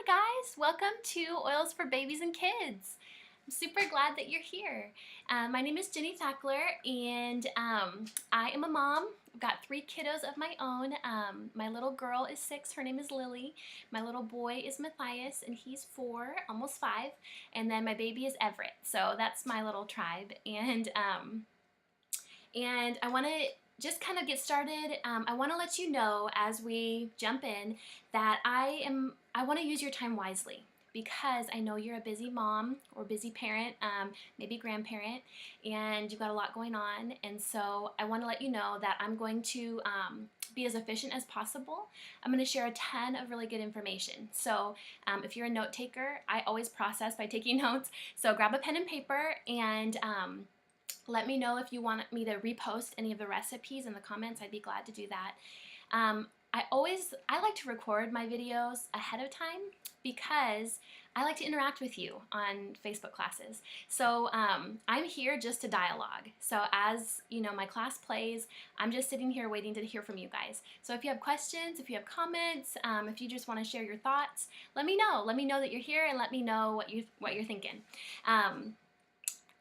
Hi guys, welcome to Oils for Babies and Kids. I'm super glad that you're here. My name is Jenny Tackler and I am a mom. I've got 3 kiddos of my own. My little girl is 6, her name is Lily. My little boy is Matthias and he's 4, almost 5. And then my baby is Everett. So that's my little tribe. And I want to just kind of get started. I want to let you know as we jump in that I want to use your time wisely because I know you're a busy mom or busy parent, maybe grandparent, and you've got a lot going on. And so I want to let you know that I'm going to be as efficient as possible. I'm going to share a ton of really good information. So if you're a note taker, I always process by taking notes. So grab a pen and paper and let me know if you want me to repost any of the recipes in the comments. I'd be glad to do that. I like to record my videos ahead of time because I like to interact with you on Facebook classes. So I'm here just to dialogue. So as you know, my class plays, I'm just sitting here waiting to hear from you guys. So if you have questions, if you have comments, if you just want to share your thoughts, let me know. Let me know that you're here and let me know what you're thinking.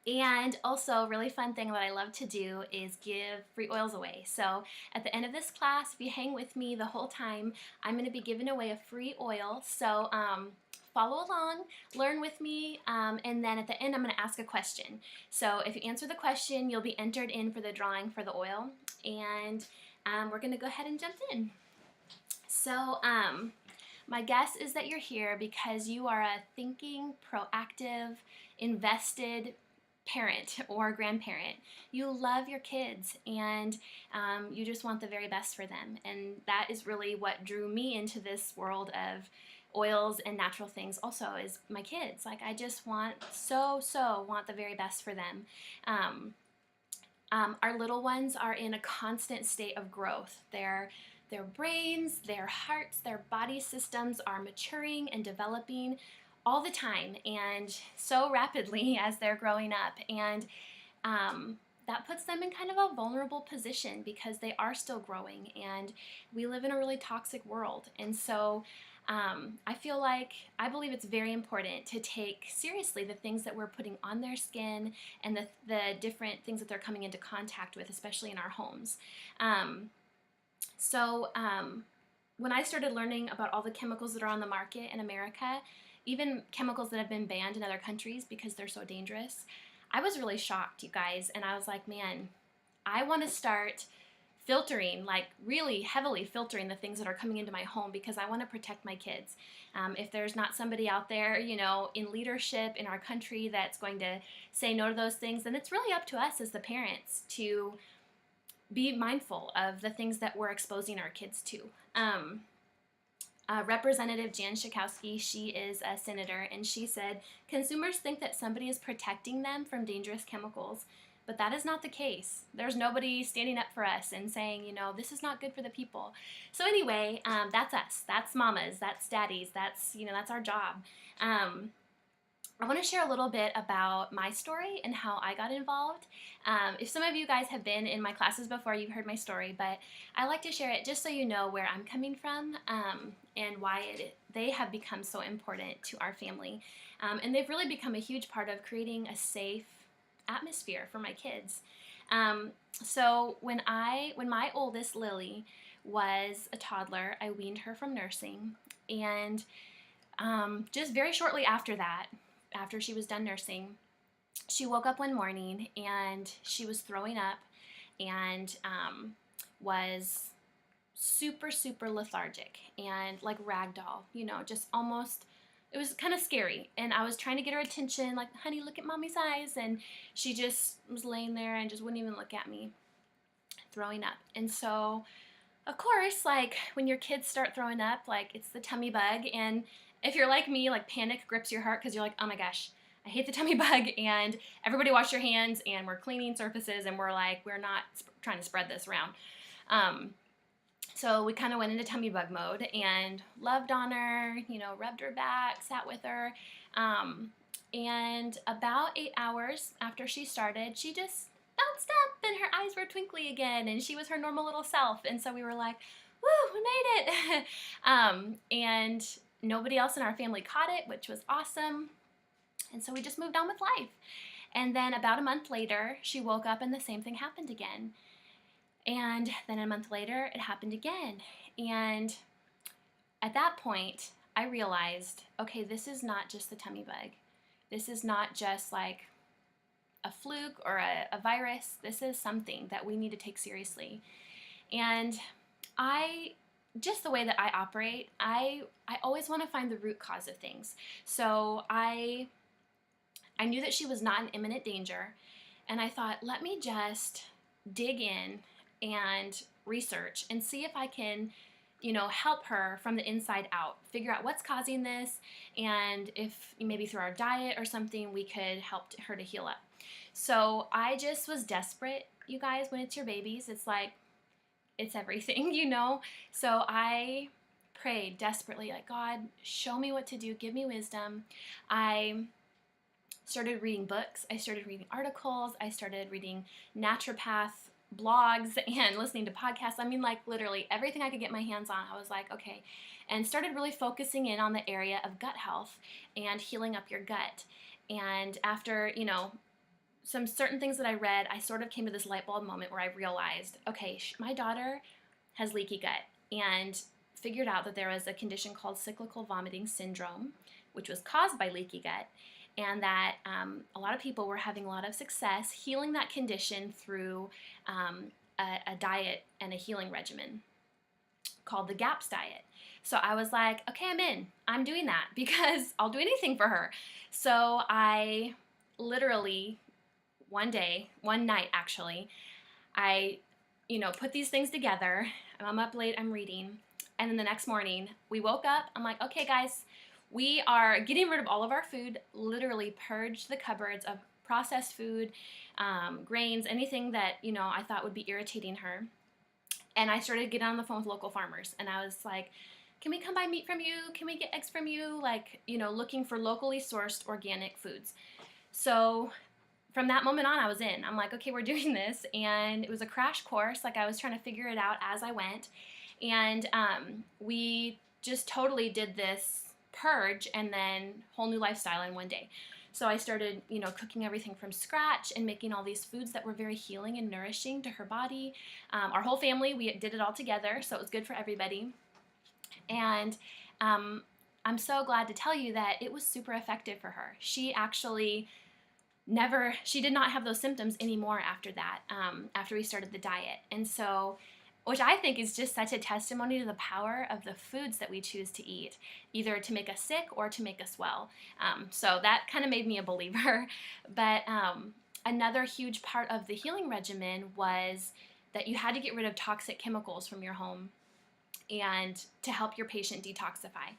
And also, a really fun thing that I love to do is give free oils away. So at the end of this class, if you hang with me the whole time, I'm going to be giving away a free oil. So follow along, learn with me, and then at the end, I'm going to ask a question. So if you answer the question, you'll be entered in for the drawing for the oil. And we're going to go ahead and jump in. So my guess is that you're here because you are a thinking, proactive, invested parent or grandparent. You love your kids and you just want the very best for them. And that is really what drew me into this world of oils and natural things also is my kids. Like I just want want the very best for them. Our little ones are in a constant state of growth. Their brains, their hearts, their body systems are maturing and developing all the time and so rapidly as they're growing up. And that puts them in kind of a vulnerable position because they are still growing and we live in a really toxic world. And so I believe it's very important to take seriously the things that we're putting on their skin and the different things that they're coming into contact with, especially in our homes. When I started learning about all the chemicals that are on the market in America, even chemicals that have been banned in other countries because they're so dangerous, I was really shocked, you guys, and I was like, man, I want to start filtering, like really heavily filtering the things that are coming into my home because I want to protect my kids. If there's not somebody out there, you know, in leadership in our country that's going to say no to those things, then it's really up to us as the parents to be mindful of the things that we're exposing our kids to. Representative Jan Schakowsky, she is a senator, and she said, consumers think that somebody is protecting them from dangerous chemicals, but that is not the case. There's nobody standing up for us and saying, you know, this is not good for the people. So anyway, that's us. That's mamas. That's daddies. That's our job. I want to share a little bit about my story and how I got involved. If some of you guys have been in my classes before, you've heard my story, but I like to share it just so you know where I'm coming from and why they have become so important to our family. And they've really become a huge part of creating a safe atmosphere for my kids. So when my oldest, Lily, was a toddler, I weaned her from nursing, and just very shortly after that, after she was done nursing, she woke up one morning and she was throwing up and was super lethargic and like ragdoll, you know, just almost, it was kind of scary. And I was trying to get her attention, like, honey, look at mommy's eyes. And she just was laying there and just wouldn't even look at me, throwing up. And so, of course, like when your kids start throwing up, like it's the tummy bug. And if you're like me, like panic grips your heart because you're like, oh my gosh, I hate the tummy bug, and everybody wash your hands, and we're cleaning surfaces, and we're like, we're not trying to spread this around. So we kind of went into tummy bug mode and loved on her, you know, rubbed her back, sat with her. And about 8 hours after she started, she just bounced up and her eyes were twinkly again and she was her normal little self. And so we were like, woo, we made it. And nobody else in our family caught it, which was awesome. And so we just moved on with life. And then about a month later, she woke up and the same thing happened again. And then a month later, it happened again. And at that point, I realized, okay, this is not just the tummy bug. This is not just like a fluke or a virus. This is something that we need to take seriously. And just the way that I operate, I always want to find the root cause of things. So I knew that she was not in imminent danger, and I thought, let me just dig in and research and see if I can, help her from the inside out, figure out what's causing this, and if maybe through our diet or something we could help her to heal up. So I just was desperate, you guys. When it's your babies, it's like, it's everything, So I prayed desperately, like, God, show me what to do, give me wisdom. I started reading books, I started reading articles, I started reading naturopath blogs and listening to podcasts. I mean, like, literally everything I could get my hands on. I was like, okay, and started really focusing in on the area of gut health and healing up your gut. And after, some certain things that I read, I sort of came to this light bulb moment where I realized, okay, my daughter has leaky gut, and figured out that there was a condition called cyclical vomiting syndrome, which was caused by leaky gut, and that a lot of people were having a lot of success healing that condition through a diet and a healing regimen called the GAPS diet. So I was like, okay, I'm doing that because I'll do anything for her. So I literally one night actually, I, put these things together. I'm up late, I'm reading. And then the next morning we woke up. I'm like, okay, guys, we are getting rid of all of our food, literally purged the cupboards of processed food, grains, anything that, I thought would be irritating her. And I started getting on the phone with local farmers. And I was like, can we come buy meat from you? Can we get eggs from you? Like, looking for locally sourced organic foods. So from that moment on, I was in. I'm like, okay, we're doing this. And it was a crash course. Like, I was trying to figure it out as I went. And we just totally did this purge and then whole new lifestyle in one day. So I started, cooking everything from scratch and making all these foods that were very healing and nourishing to her body. Our whole family, we did it all together, so it was good for everybody. And I'm so glad to tell you that it was super effective for her. She actually she did not have those symptoms anymore after that, after we started the diet. And so, which I think is just such a testimony to the power of the foods that we choose to eat, either to make us sick or to make us well. So that kind of made me a believer. But another huge part of the healing regimen was that you had to get rid of toxic chemicals from your home and to help your patient detoxify.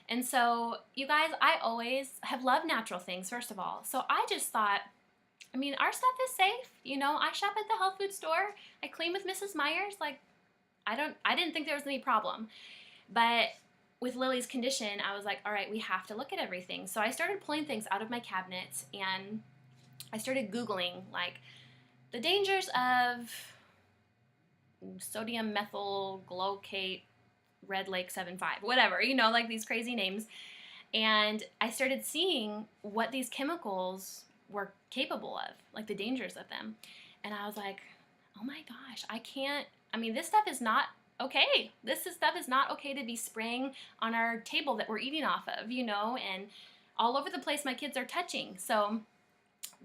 And so, you guys, I always have loved natural things, first of all. So I just thought, our stuff is safe. I shop at the health food store. I clean with Mrs. Myers. Like, I didn't think there was any problem. But with Lily's condition, I was like, all right, we have to look at everything. So I started pulling things out of my cabinets, and I started Googling, like, the dangers of sodium methyl glucate Red Lake 7.5, whatever, like these crazy names. And I started seeing what these chemicals were capable of, like the dangers of them. And I was like, oh my gosh, this stuff is not okay. This stuff is not okay to be spraying on our table that we're eating off of, and all over the place my kids are touching. So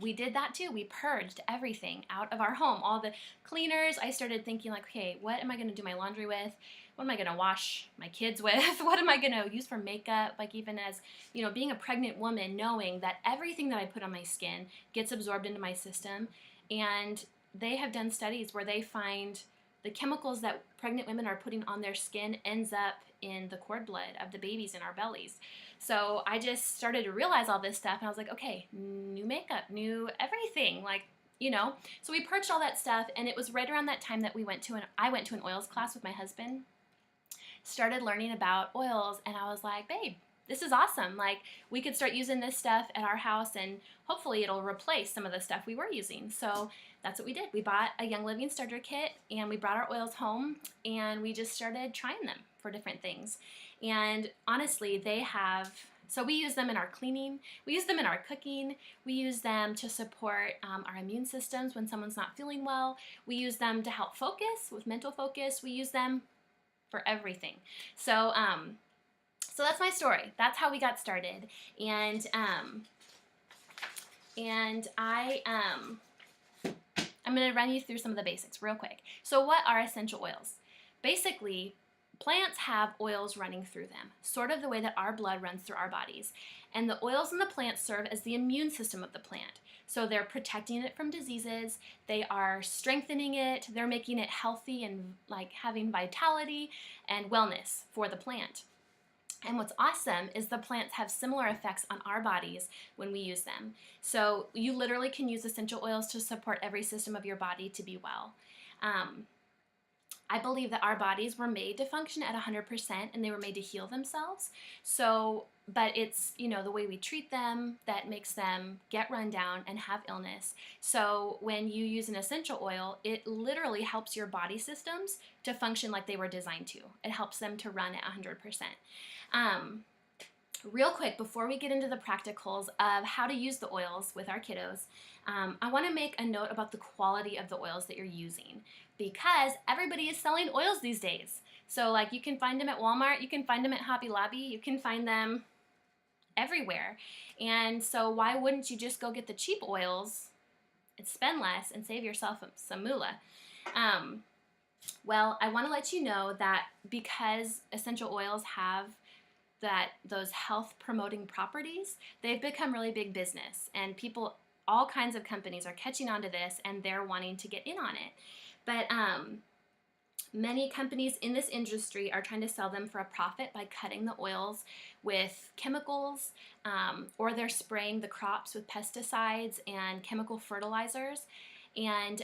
we did that too. We purged everything out of our home, all the cleaners. I started thinking, like, okay, what am I going to do my laundry with? What am I going to wash my kids with? What am I going to use for makeup? Like, even as, being a pregnant woman, knowing that everything that I put on my skin gets absorbed into my system. And they have done studies where they find the chemicals that pregnant women are putting on their skin ends up in the cord blood of the babies in our bellies. So I just started to realize all this stuff, and I was like, okay, new makeup, new everything, like, So we purged all that stuff, and it was right around that time that I went to an oils class with my husband, started learning about oils, and I was like, babe, this is awesome. Like, we could start using this stuff at our house, and hopefully it'll replace some of the stuff we were using. So that's what we did. We bought a Young Living starter kit, and we brought our oils home, and we just started trying them for different things. And honestly, so we use them in our cleaning, we use them in our cooking, we use them to support our immune systems when someone's not feeling well, we use them to help focus with mental focus, we use them for everything. So that's my story. That's how we got started. And I'm going to run you through some of the basics real quick. So what are essential oils? Basically, plants have oils running through them, sort of the way that our blood runs through our bodies. And the oils in the plant serve as the immune system of the plant. So they're protecting it from diseases, they are strengthening it, they're making it healthy and like having vitality and wellness for the plant. And what's awesome is the plants have similar effects on our bodies when we use them. So you literally can use essential oils to support every system of your body to be well. I believe that our bodies were made to function at 100% and they were made to heal themselves. But it's, the way we treat them that makes them get run down and have illness. So when you use an essential oil, it literally helps your body systems to function like they were designed to. It helps them to run at 100%. Real quick, before we get into the practicals of how to use the oils with our kiddos, I want to make a note about the quality of the oils that you're using, because everybody is selling oils these days. So like you can find them at Walmart, you can find them at Hobby Lobby, you can find them everywhere. And so why wouldn't you just go get the cheap oils and spend less and save yourself some moolah? Well, I want to let you know that because essential oils have those health promoting properties, they've become really big business, and people, all kinds of companies are catching on to this and they're wanting to get in on it. But many companies in this industry are trying to sell them for a profit by cutting the oils with chemicals, or they're spraying the crops with pesticides and chemical fertilizers and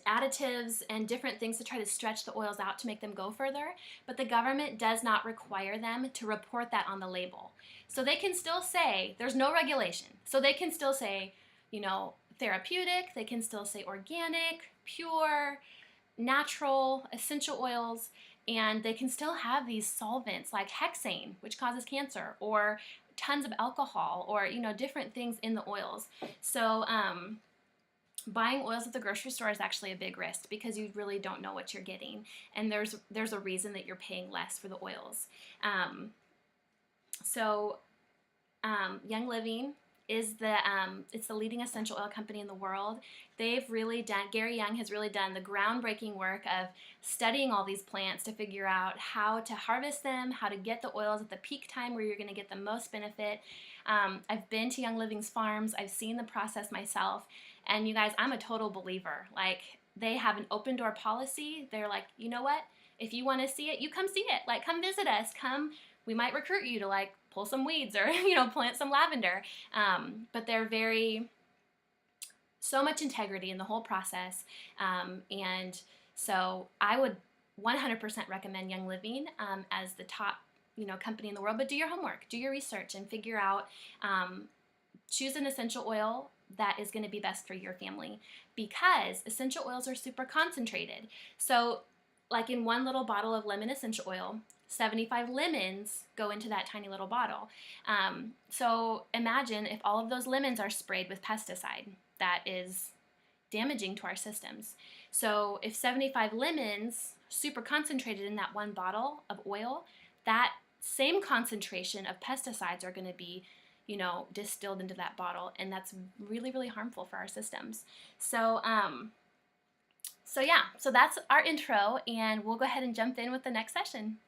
additives and different things to try to stretch the oils out to make them go further, but the government does not require them to report that on the label. So they can still say, there's no regulation, so they can still say, therapeutic, they can still say organic, pure, natural, essential oils, and they can still have these solvents like hexane, which causes cancer, or tons of alcohol, or different things in the oils. So buying oils at the grocery store is actually a big risk because you really don't know what you're getting, and there's a reason that you're paying less for the oils. Young Living is it's the leading essential oil company in the world. Gary Young has really done the groundbreaking work of studying all these plants to figure out how to harvest them, how to get the oils at the peak time where you're going to get the most benefit. I've been to Young Living's farms. I've seen the process myself. And you guys, I'm a total believer. Like, they have an open door policy. They're like, you know what? If you want to see it, you come see it. Like, come visit us. Come, we might recruit you to like pull some weeds or, plant some lavender. But they're so much integrity in the whole process. And so I would 100% recommend Young Living as the top, company in the world. But do your homework, do your research, and figure out, choose an essential oil that is going to be best for your family, because essential oils are super concentrated. So like in one little bottle of lemon essential oil, 75 lemons go into that tiny little bottle. So imagine if all of those lemons are sprayed with pesticide. That is damaging to our systems. So if 75 lemons, super concentrated in that one bottle of oil, that same concentration of pesticides are going to be distilled into that bottle, and that's really, really harmful for our systems. So that's our intro, and we'll go ahead and jump in with the next session.